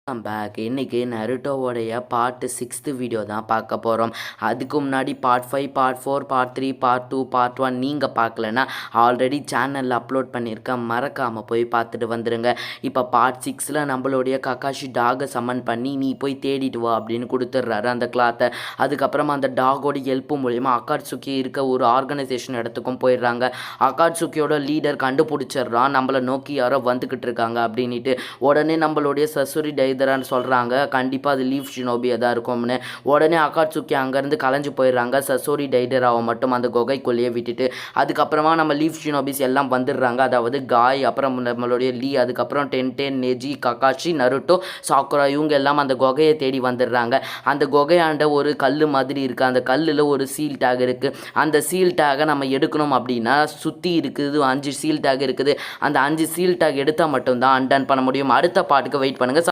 Back இன்னைக்கு நருட்டோவோடைய part 6th video தான் பார்க்க போகிறோம். அதுக்கு முன்னாடி part 5, part 4, part 3, part 2, part 1 நீங்கள் பார்க்கலன்னா ஆல்ரெடி சேனலில் அப்லோட் பண்ணியிருக்கேன், மறக்காமல் போய் பார்த்துட்டு வந்துடுங்க. இப்போ பார்ட் 6ல் நம்மளுடைய ககாஷி டாகை சம்மன் பண்ணி நீ போய் தேடிட்டு வா அப்படின்னு கொடுத்துட்றாரு அந்த கிளாத்தை. அதுக்கப்புறமா அந்த டாகோட ஹெல்ப் மூலிமா அகாட்சுகி இருக்க ஒரு ஆர்கனைசேஷன் இடத்துக்கும் போயிடுறாங்க. அகாட்சுகியோட லீடர் கண்டுபிடிச்சிடுறான் நம்மளை நோக்கி யாரோ வந்துக்கிட்டு இருக்காங்க அப்படின்ட்டு. உடனே நம்மளுடைய சசுரி டைதரான்னு சொல்கிறாங்க, கண்டிப்பாக அது லீஃப் ஷினோபியாக தான் இருக்கும்னு. உடனே அகாட்சுகி அங்கேருந்து கலைஞ்சு போயிடுறாங்க, சசோரி டைடராவை மட்டும் அந்த குகைக்குள்ளேயே விட்டுட்டு. அதுக்கப்புறமா நம்ம லீஃப் ஷினோபிஸ் எல்லாம் வந்துடுறாங்க, அதாவது காய், அப்புறம் நம்மளுடைய லீ, அதுக்கப்புறம் டென்டென், நெஜி, ககாஷி, நருட்டோ, சாக்குரா இவங்க எல்லாம் அந்த குகையை தேடி வந்துடுறாங்க. அந்த குகையாண்ட ஒரு கல் மாதிரி இருக்குது, அந்த கல்லில் ஒரு சீல் டேக் இருக்குது. அந்த சீல் டேகை நம்ம எடுக்கணும் அப்படின்னா சுற்றி இருக்குது 5 சீல் டேக் இருக்குது. அந்த 5 சீல் டேக் எடுத்தால் மட்டும்தான் அன்டன் பண்ண முடியும். அடுத்த பாட்டுக்கு வெயிட் பண்ணுங்கள்.